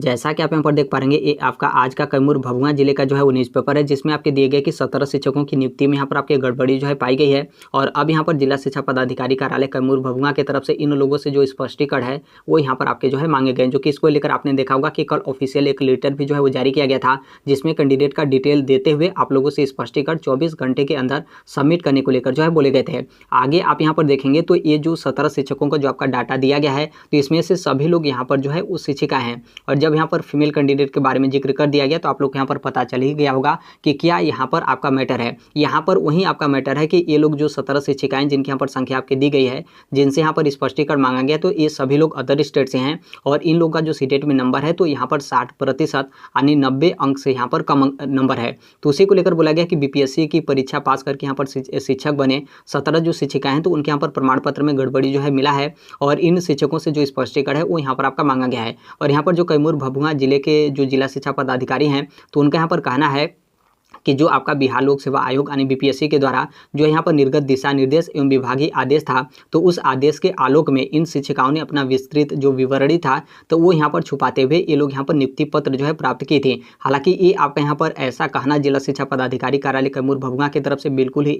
जैसा कि आप यहाँ पर देख पा रहे हैं, ये आपका आज का कैमूर भभुआ जिले का जो है वो न्यूज़पेपर है, जिसमें आपके दिए गए कि 17 शिक्षकों की नियुक्ति में यहाँ पर आपके गड़बड़ी जो है पाई गई है। और अब यहाँ पर जिला शिक्षा पदाधिकारी कार्यालय कैमूर भभुआ की तरफ से इन लोगों से जो स्पष्टीकरण है वो यहाँ पर आपके जो है मांगे गए, जो कि इसको लेकर आपने देखा होगा कि कल ऑफिशियल एक लेटर भी जो है वो जारी किया गया था, जिसमें कैंडिडेट का डिटेल देते हुए आप लोगों से स्पष्टीकरण 24 घंटे के अंदर सबमिट करने को लेकर जो है बोले गए थे। आगे आप यहाँ पर देखेंगे तो ये जो 17 शिक्षकों का जो आपका डाटा दिया गया है, तो इसमें से सभी लोग यहाँ पर जो है वो शिक्षिका हैं। और जब यहाँ पर फीमेल कैंडिडेट के बारे में जिक्र कर दिया गया तो आप लोग यहाँ पर पता चल ही गया होगा कि क्या यहाँ पर आपका मैटर है। यहाँ पर वही आपका मैटर है कि ये लोग जो 17 शिक्षिकाएं जिनकी यहाँ पर संख्या आपकी दी गई है, जिनसे यहाँ पर स्पष्टीकरण मांगा गया, तो ये सभी लोग अदर स्टेट से हैं। और इन लोग का जो सीटेट में नंबर है तो यहाँ पर 60% यानी 90 अंक से यहाँ पर कम नंबर है। तो उसी को लेकर बोला गया कि बीपीएससी की परीक्षा पास करके यहाँ पर शिक्षक बने 17 जो शिक्षिकाएं हैं, तो उनके यहाँ पर प्रमाण पत्र में गड़बड़ी जो है मिला है। और इन शिक्षकों से जो स्पष्टीकरण है वो यहाँ पर आपका मांगा गया है। और यहाँ पर जो कैमूर भभुआ जिले के जो जिला शिक्षा पदाधिकारी हैं, तो उनका यहाँ पर कहना है कि जो आपका बिहार लोक सेवा आयोग यानी बीपीएससी के द्वारा जो यहाँ पर निर्गत दिशा निर्देश एवं विभागीय आदेश था, तो उस आदेश के आलोक में इन शिक्षिकाओं ने अपना विस्तृत जो विवरणी था तो वो यहाँ पर छुपाते हुए ये लोग यहाँ पर नियुक्ति पत्र जो है प्राप्त किए थे। हालांकि ये आपका यहाँ पर ऐसा कहना जिला शिक्षा पदाधिकारी कार्यालय कैमूर भभुआ की तरफ से बिल्कुल ही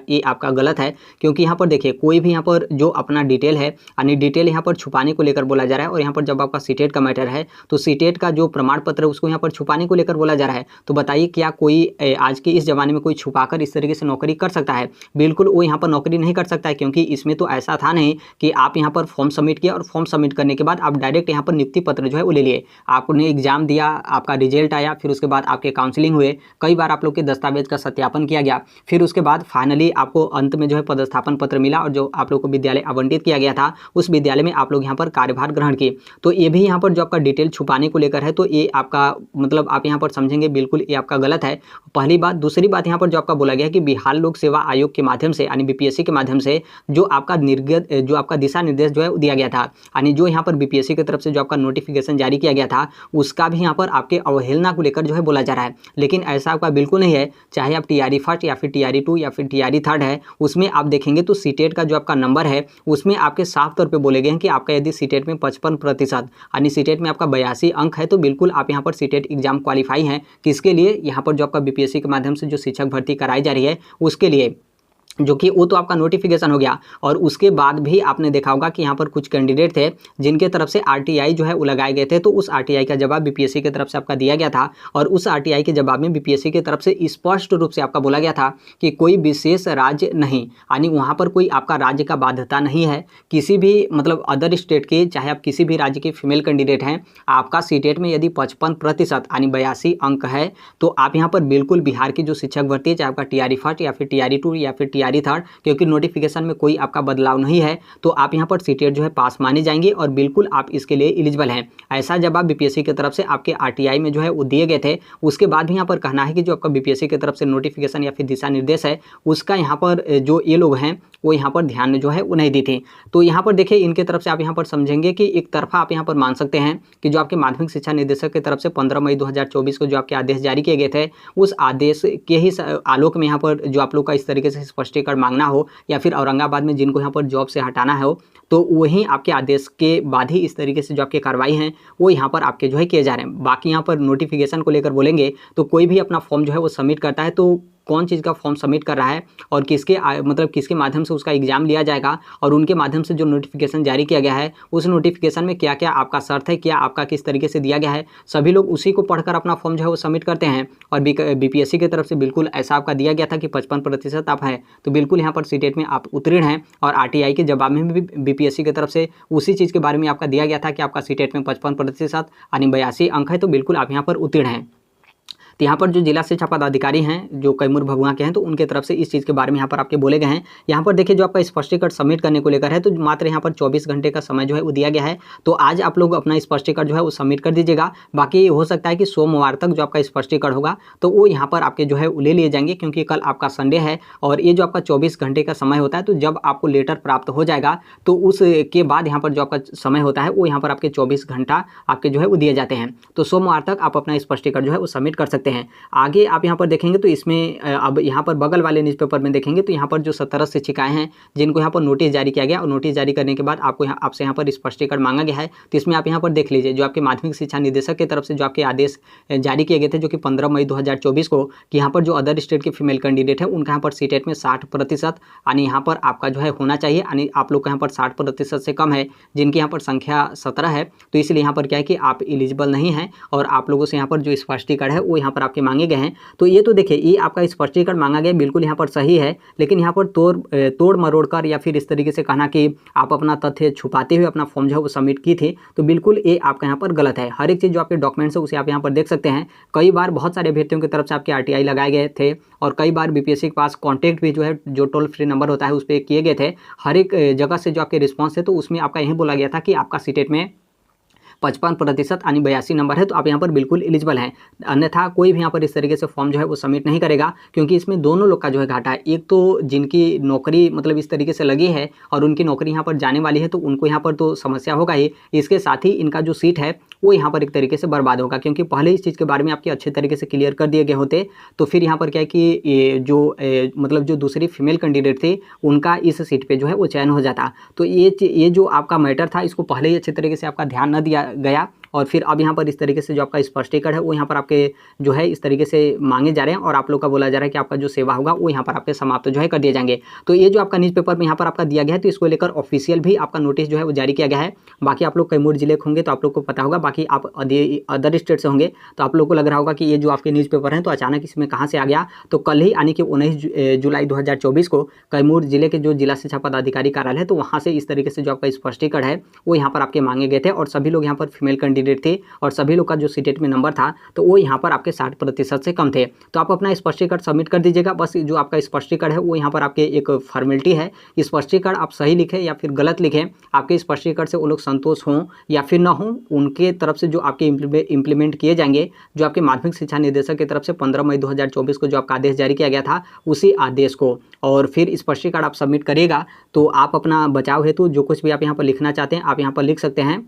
ये आपका गलत है, क्योंकि यहाँ पर देखिए कोई भी यहाँ पर जो अपना डिटेल है यानी डिटेल यहाँ पर छुपाने को लेकर बोला जा रहा है। और यहाँ पर जब आपका सीटेट का मैटर है तो सीटेट का जो प्रमाण पत्र है उसको यहाँ पर छुपाने को लेकर बोला जा रहा है। तो बताइए क्या कोई आज के इस जमाने में कोई छुपाकर इस तरीके से नौकरी कर सकता है? बिल्कुल वो यहाँ पर नौकरी नहीं कर सकता है, क्योंकि इसमें तो ऐसा था नहीं कि आप यहाँ पर फॉर्म सबमिट किया और फॉर्म सबमिट करने के बाद आप डायरेक्ट यहाँ पर नियुक्ति पत्र जो है वो ले लिए। आपने एग्जाम दिया, आपका रिजल्ट आया, फिर उसके बाद आपके काउंसलिंग हुए, कई बार आप लोग के दस्तावेज का सत्यापन किया गया, फिर उसके बाद फाइनली आपको अंत में जो है पदस्थापन पत्र मिला और जो आप लोग को विद्यालय आवंटित किया गया था उस विद्यालय में आप लोग यहाँ पर कार्यभार ग्रहण किए। तो ये भी यहाँ पर जो आपका डिटेल छुपाने को लेकर है, तो ये आपका मतलब आप यहाँ पर समझेंगे बिल्कुल ये आपका गलत है, पहली बात। दूसरी बात यहाँ पर जो आपका बोला गया है कि बिहार लोक सेवा आयोग के माध्यम से यानी बीपीएससी के माध्यम से जो आपका निर्गत जो आपका दिशा निर्देश जो है दिया गया था, यानी जो यहाँ पर बीपीएससी की तरफ से जो आपका नोटिफिकेशन जारी किया गया था उसका भी यहाँ पर आपके अवहेलना को लेकर जो है बोला जा रहा है। लेकिन ऐसा आपका बिल्कुल नहीं है। चाहे आप टीआरई फर्स्ट या फिर टीआरई 2 या फिर टीआरई थर्ड है, उसमें आप देखेंगे तो सीटेट का जो आपका नंबर है उसमें आपके साफ तौर पर बोले गए हैं कि आपका यदि सीटेट में 55% यानी सीटेट में आपका 82 अंक है तो बिल्कुल आप यहाँ पर सीटेट एग्जाम क्वालिफाई हैं। किसके लिए? यहाँ पर जो आपका बीपीएससी के माध्यम से जो शिक्षक भर्ती कराई जा रही है उसके लिए, जो कि वो तो आपका नोटिफिकेशन हो गया। और उसके बाद भी आपने देखा होगा कि यहाँ पर कुछ कैंडिडेट थे जिनके तरफ से आरटीआई जो है वो लगाए गए थे, तो उस आरटीआई का जवाब बीपीएससी की तरफ से आपका दिया गया था। और उस आरटीआई के जवाब में बीपीएससी की तरफ से स्पष्ट रूप से आपका बोला गया था कि कोई विशेष राज्य नहीं, यानी वहाँ पर कोई आपका राज्य का बाध्यता नहीं है। किसी भी मतलब अदर स्टेट के, चाहे आप किसी भी राज्य के फीमेल कैंडिडेट हैं, आपका सीटेट में यदि 55% यानी 82 अंक है तो आप यहाँ पर बिल्कुल बिहार की जो शिक्षक भर्ती है, चाहे आपका टीआरई फर्स्ट या फिर टीआरई 2 या फिर टीआरई थर्ड, क्योंकि नोटिफिकेशन में कोई आपका बदलाव नहीं है, तो आप यहाँ पर सीटेट जो है पास माने जाएंगे और बिल्कुल आप इसके लिए एलिजिबल हैं। ऐसा जवाब बीपीएससी की तरफ से आपके आरटीआई में जो है वो दिए गए थे। उसके बाद भी यहाँ पर कहना है कि जो आपका बीपीएससी की तरफ से नोटिफिकेशन या फिर दिशा निर्देश है उसका यहाँ पर जो ये लोग हैं वो यहाँ पर ध्यान जो है वो नहीं दी थी। तो यहाँ पर देखिए इनके तरफ से आप यहाँ पर समझेंगे कि एक तरफा आप यहाँ पर मान सकते हैं कि जो आपके माध्यमिक शिक्षा निदेशक की तरफ से 15 मई 2024 को जो आपके आदेश जारी किए गए थे, उस आदेश के ही आलोक में यहाँ पर जो आप लोग का इस तरीके से स्पष्टीकरण मांगना हो या फिर औरंगाबाद में जिनको यहाँ पर जॉब से हटाना हो, तो वहीं आपके आदेश के बाद ही इस तरीके से जो आपके कार्रवाई हैं वो यहाँ पर आपके जो है किए जा रहे हैं। बाकी यहाँ पर नोटिफिकेशन को लेकर बोलेंगे तो कोई भी अपना फॉर्म जो है वो सबमिट करता है तो कौन चीज़ का फॉर्म सबमिट कर रहा है और किसके मतलब किसके माध्यम से उसका एग्जाम लिया जाएगा और उनके माध्यम से जो नोटिफिकेशन जारी किया गया है उस नोटिफिकेशन में क्या क्या आपका शर्त है, क्या आपका किस तरीके से दिया गया है, सभी लोग उसी को पढ़कर अपना फॉर्म जो है वो सबमिट करते हैं। और बीपीएससी की तरफ से बिल्कुल ऐसा आपका दिया गया था कि 55% आप है, तो बिल्कुल यहाँ पर सीटेट में आप उत्तीर्ण हैं। और आरटीआई के जवाब में भी बीपीएससी की तरफ से उसी चीज़ के बारे में आपका दिया गया था कि आपका सीटेट में 55% यानी 82 अंक है, तो बिल्कुल आप यहाँ पर उत्तीर्ण हैं। तो यहाँ पर जो जिला शिक्षा पदाधिकारी हैं जो कैमूर भभुआ के हैं, तो उनके तरफ से इस चीज़ के बारे में यहाँ पर आपके बोले गए हैं। यहाँ पर देखिए जो आपका स्पष्टीकरण सबमिट करने को लेकर है तो मात्र यहाँ पर 24 घंटे का समय जो है वो दिया गया है। तो आज आप लोग अपना स्पष्टीकरण जो है वो सबमिट कर दीजिएगा। बाकी हो सकता है कि सोमवार तक जो आपका स्पष्टीकरण होगा तो वो यहाँ पर आपके जो है ले लिए जाएंगे, क्योंकि कल आपका संडे है और ये जो आपका 24 घंटे का समय होता है, तो जब आपको लेटर प्राप्त हो जाएगा तो उसके बाद यहाँ पर जो आपका समय होता है वो यहाँ पर आपके 24 घंटा आपके जो है वो दिए जाते हैं। तो सोमवार तक आप अपना स्पष्टीकरण जो है वो सबमिट कर सकते हैं। सकते हैं। आगे आप यहाँ पर देखेंगे तो इसमें अब यहाँ पर बगल वाले न्यूज़पेपर में देखेंगे तो यहाँ पर जो 17 शिक्षिकाएँ हैं जिनको यहाँ पर नोटिस जारी किया गया और नोटिस जारी करने के बाद आपसे यहाँ पर स्पष्टीकरण मांगा गया है। तो इसमें आप यहाँ पर देख लीजिए जो आपके माध्यमिक शिक्षा निदेशक की तरफ से जो आपके आदेश जारी किए गए थे जो कि 15 मई 2024 को, कि यहाँ पर जो अदर स्टेट के फीमेल कैंडिडेट है उनका यहाँ पर सीटेट में 60% यानी यहाँ पर आपका जो है होना चाहिए, यानी आप लोग का यहाँ पर 60% से कम है जिनकी यहाँ पर संख्या 17 है। तो इसलिए यहाँ पर क्या है कि आप एलिजिबल नहीं हैं और आप लोगों से यहाँ पर जो स्पष्टीकरण है वो यहाँ पर आपके मांगे गए हैं। तो ये तो देखिए ये आपका स्पष्टीकरण मांगा गया बिल्कुल यहाँ पर सही है, लेकिन यहाँ पर तोड़ मरोड़ कर या फिर इस तरीके से कहना कि आप अपना तथ्य छुपाते हुए अपना फॉर्म जो है वो सबमिट की थी, तो बिल्कुल ये आपका यहाँ पर गलत है। हर एक चीज़ जो आपके डॉक्यूमेंट्स है उसे आप यहाँ पर देख सकते हैं। कई बार बहुत सारे अभ्यर्थियों की तरफ से आपके RTI लगाए गए थे और कई बार BPSC के पास कॉन्टैक्ट भी जो है जो टोल फ्री नंबर होता है उस पर किए गए थे। हर एक जगह से जो आपके रिस्पॉन्स है तो उसमें आपका यही बोला गया था कि आपका सीटेट में 55% यानी 82 नंबर है, तो आप यहाँ पर बिल्कुल एलिजिबल हैं। अन्यथा कोई भी यहाँ पर इस तरीके से फॉर्म जो है वो सबमिट नहीं करेगा, क्योंकि इसमें दोनों लोग का जो है घाटा है। एक तो जिनकी नौकरी मतलब इस तरीके से लगी है और उनकी नौकरी यहाँ पर जाने वाली है तो उनको यहाँ पर तो समस्या होगा ही, इसके साथ ही इनका जो सीट है वो यहाँ पर एक तरीके से बर्बाद होगा, क्योंकि पहले इस चीज़ के बारे में आपके अच्छे तरीके से क्लियर कर दिए गए होते तो फिर यहाँ पर क्या है कि ये जो मतलब जो दूसरी फीमेल कैंडिडेट थी उनका इस सीट पे जो है वो चयन हो जाता। तो ये जो आपका मैटर था इसको पहले ही अच्छे तरीके से आपका ध्यान न दिया गया और फिर अब यहाँ पर इस तरीके से जो आपका स्पष्टीकरण है वो यहाँ पर आपके जो है इस तरीके से मांगे जा रहे हैं और आप लोग का बोला जा रहा है कि आपका जो सेवा होगा वो यहाँ पर आपके समाप्त जो है कर दिए जाएंगे। तो ये जो आपका न्यूज़पेपर में यहाँ पर आपका दिया गया है तो इसको लेकर ऑफिशियल भी आपका नोटिस जो है वो जारी किया गया है। बाकी आप लोग कैमूर जिले के होंगे तो आप लोग को पता होगा, बाकी आप अदर स्टेट से होंगे तो आप लोग को लग रहा होगा कि ये जो आपके न्यूज़पेपर हैं तो अचानक इसमें कहाँ से आ गया। तो कल ही यानी कि 19 जुलाई 2024 को कैमूर जिले के जो जिला शिक्षा पदाधिकारी कार्यालय है तो वहाँ से इस तरीके से जो आपका स्पष्टीकरण है वो यहाँ पर आपके मांगे गए थे और सभी लोग यहाँ पर फीमेल कैंडिडेट थे और सभी लोग का जो सीटेट में नंबर था तो वो यहाँ पर आपके 60% से कम थे। तो आप अपना स्पष्टीकरण सबमिट कर दीजिएगा। बस जो आपका स्पष्टीकरण है वो यहाँ पर आपके एक फॉर्मेलिटी है। स्पष्टीकरण आप सही लिखें या फिर गलत लिखें, आपके स्पष्टीकरण से वो लोग संतोष हों या फिर ना हों, उनके तरफ से जो आपके इम्प्लीमेंट किए जाएंगे जो आपके माध्यमिक शिक्षा निदेशक की तरफ से 15 मई 2024 को जो आपका आदेश जारी किया गया था उसी आदेश को, और फिर स्पष्टीकरण आप सबमिट करिएगा। तो आप अपना बचाव हेतु जो कुछ भी आप यहाँ पर लिखना चाहते हैं आप यहाँ पर लिख सकते हैं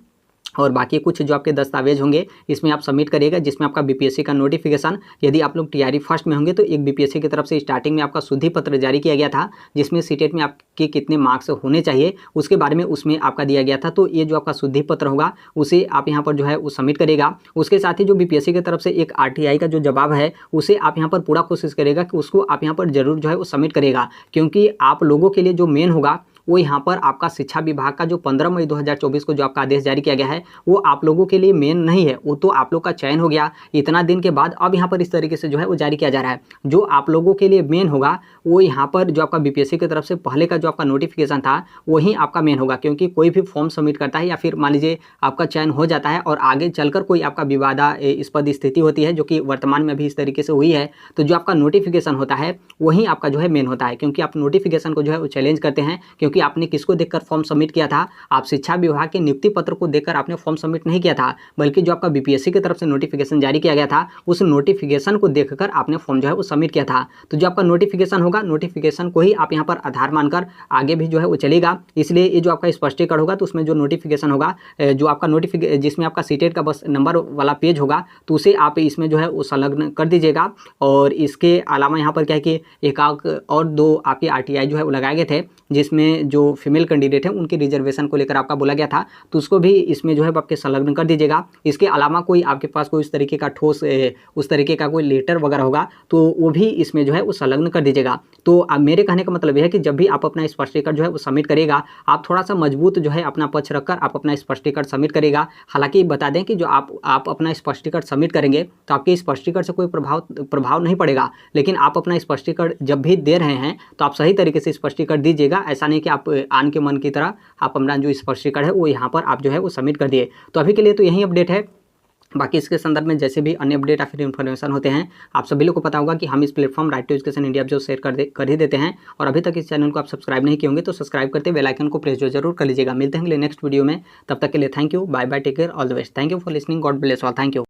और बाकी कुछ जो आपके दस्तावेज होंगे इसमें आप सबमिट करिएगा, जिसमें आपका BPSC का नोटिफिकेशन, यदि आप लोग TRE फर्स्ट में होंगे तो एक BPSC की तरफ से स्टार्टिंग में आपका शुद्धि पत्र जारी किया गया था जिसमें सीटेट में आपके कितने मार्क्स होने चाहिए उसके बारे में उसमें आपका दिया गया था। तो ये जो आपका शुद्धि पत्र होगा उसे आप यहाँ पर जो है वो सबमिट करेगा। उसके साथ ही जो BPSC की तरफ से एक RTI का जो जवाब है उसे आप यहाँ पर पूरा कोशिश करेगा कि उसको आप यहाँ पर जरूर जो है वो सबमिट करेगा, क्योंकि आप लोगों के लिए जो मेन होगा वो यहाँ पर आपका शिक्षा विभाग का जो 15 मई 2024 को जो आपका आदेश जारी किया गया है वो आप लोगों के लिए मेन नहीं है। वो तो आप लोग का चयन हो गया इतना दिन के बाद, अब यहाँ पर इस तरीके से जो है वो जारी किया जा रहा है। जो आप लोगों के लिए मेन होगा वो यहाँ पर जो आपका BPSC की तरफ से पहले का जो आपका नोटिफिकेशन था वही आपका मेन होगा, क्योंकि कोई भी फॉर्म सबमिट करता है या फिर मान लीजिए आपका चयन हो जाता है और आगे चलकर कोई आपका विवादास्पद स्थिति होती है जो कि वर्तमान में भी इस तरीके से हुई है, तो जो आपका नोटिफिकेशन होता है वही आपका जो है मेन होता है, क्योंकि आप नोटिफिकेशन को जो है वो चैलेंज करते हैं। क्योंकि आपने किसको देखकर फॉर्म सबमिट किया था, आप शिक्षा विभाग के नियुक्ति पत्र को देखकर आपने फॉर्म सबमिट नहीं किया था, बल्कि जो आपका BPSC की तरफ से नोटिफिकेशन जारी किया गया था उस नोटिफिकेशन को देखकर आपने फॉर्म जो है वो सबमिट किया था। तो जो आपका नोटिफिकेशन होगा नोटिफिकेशन को ही आप यहाँ पर आधार मानकर आगे भी जो है वो चलेगा। इसलिए ये जो आपका स्पष्टीकरण होगा तो उसमें जो नोटिफिकेशन होगा जो आपका जिसमें आपका सीटेट का बस नंबर वाला पेज होगा तो उसे आप इसमें जो है वो संलग्न कर दीजिएगा। और इसके अलावा यहाँ पर क्या है कि एक और दो आपके RTI जो है वो लगाए गए थे जिसमें जो फीमेल कैंडिडेट है उनकी रिजर्वेशन को लेकर आपका बोला गया था, तो उसको भी इसमें जो है आपके संलग्न कर दीजिएगा। इसके अलावा कोई आपके पास कोई इस तरीके का ठोस उस तरीके का कोई लेटर वगैरह होगा तो वो भी इसमें जो है वो संलग्न कर दीजिएगा। तो अब मेरे कहने का मतलब यह है कि जब भी आप अपना स्पष्टीकरण जो है वो सबमिट करेगा आप थोड़ा सा मजबूत जो है अपना पक्ष रखकर आप अपना स्पष्टीकरण सबमिट करेगा। हालांकि बता दें कि जो आप अपना स्पष्टीकरण सबमिट करेंगे तो आपके स्पष्टीकरण से कोई प्रभाव नहीं पड़ेगा, लेकिन आप अपना स्पष्टीकरण जब भी दे रहे हैं तो आप सही तरीके से स्पष्टीकरण दीजिएगा। ऐसा नहीं कि आप आन के मन की तरह आप अपना जो स्पष्टीकरण है वो यहाँ पर आप जो है वो सबमिट कर दिए। तो अभी के लिए तो यही अपडेट है। बाकी इसके संदर्भ में जैसे भी अन्य अपडेट या फिर इन्फॉर्मेशन होते हैं आप सभी लोग को पता होगा कि हम इस platform right to education India जो शेयर कर ही देते हैं। और अभी तक इस चैनल को आप सब्सक्राइब नहीं किए होंगे तो सब्सक्राइब करते बेल आइकन को प्रेस जरूर कर लीजिएगा। मिलते हैं नेक्स्ट वीडियो में, तब तक के लिए thank you, bye bye, take care, all the best. Thank you for listening, God bless all, thank you.